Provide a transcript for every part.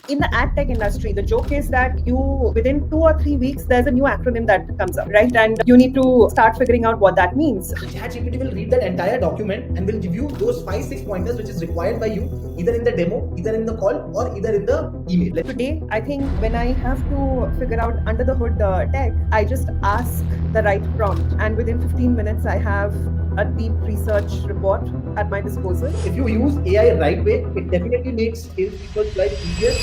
In the ad tech industry, the joke is that within 2 or 3 weeks, there's a new acronym that comes up, right? And you need to start figuring out what that means. ChatGPT will read that entire document and will give you those 5-6 pointers which is required by you, either in the demo, either in the call, or either in the email. Today, I think when I have to figure out under the hood tech, I just ask the right prompt, and within 15 minutes, I have a deep research report at my disposal. If you use AI right way, it definitely makes salespeople's life easier.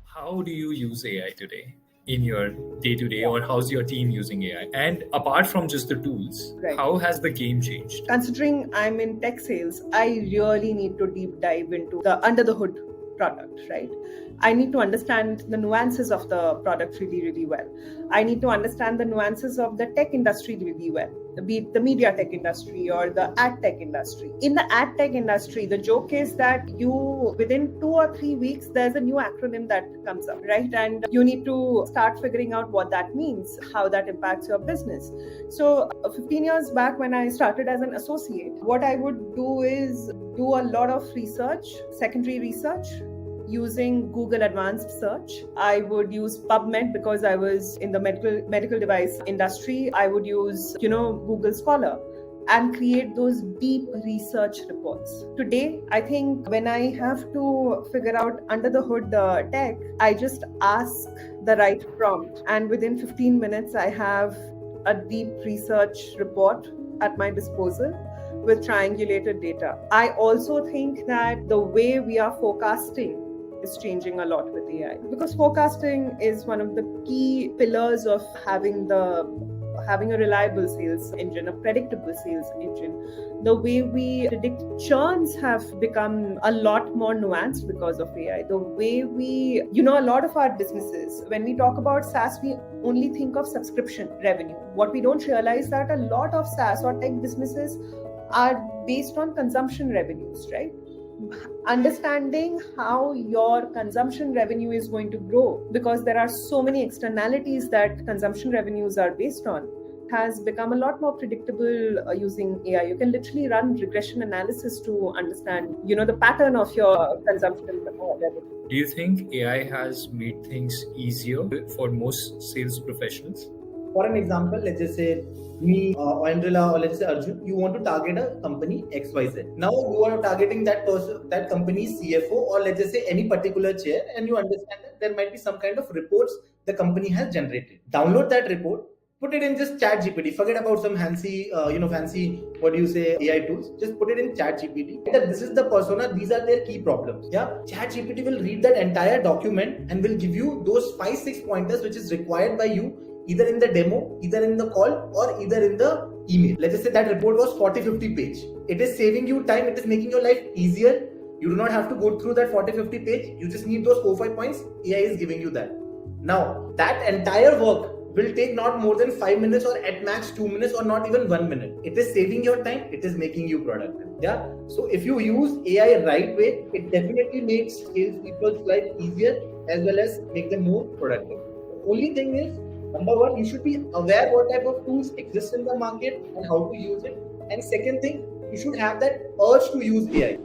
How do you use AI today in your day-to-day, or how's your team using AI? And apart from just the tools, Right. how has the game changed? Considering I'm in tech sales, I really need to deep dive into the under the hood product, right? I need to understand the nuances of the product really, really well. I need to understand the nuances of the tech industry really well, be it the media tech industry or the ad tech industry. In the ad tech industry, the joke is that within 2 or 3 weeks, there's a new acronym that comes up, right? And you need to start figuring out what that means, how that impacts your business. So 15 years back when I started as an associate, what I would do is do a lot of research, secondary research, using Google Advanced Search. I would use PubMed because I was in the medical device industry. I would use, Google Scholar and create those deep research reports. Today, I think when I have to figure out under the hood tech, I just ask the right prompt, and within 15 minutes, I have a deep research report at my disposal with triangulated data. I also think that the way we are forecasting is changing a lot with AI, because forecasting is one of the key pillars of having a reliable sales engine, a predictable sales engine. The way we predict churns have become a lot more nuanced because of AI. The way a lot of our businesses, when we talk about SaaS, we only think of subscription revenue. What we don't realize that a lot of SaaS or tech businesses are based on consumption revenues, right? Understanding how your consumption revenue is going to grow, because there are so many externalities that consumption revenues are based on, has become a lot more predictable using AI. You can literally run regression analysis to understand, the pattern of your consumption revenue. Do you think AI has made things easier for most sales professionals? For an example, let's just say me, Andrila, or let's say Arjun, you want to target a company XYZ. Now you are targeting that person, that company's CFO, or let's just say any particular chair, and you understand that there might be some kind of reports the company has generated. Download that report, put it in just ChatGPT. Forget about some fancy AI tools. Just put it in ChatGPT. That this is the persona, these are their key problems. Yeah, ChatGPT will read that entire document and will give you those 5-6 pointers which is required by you, either in the demo, either in the call, or either in the email. Let's just say that report was 40-50 page. It is saving you time. It is making your life easier. You do not have to go through that 40-50 page. You just need those 4-5 points. AI is giving you that. Now, that entire work will take not more than 5 minutes, or at max 2 minutes, or not even 1 minute. It is saving your time. It is making you productive. Yeah. So if you use AI right way, it definitely makes salespeople's life easier as well as make them more productive. The only thing is, number one, you should be aware what type of tools exist in the market and how to use it. And second thing, you should have that urge to use AI.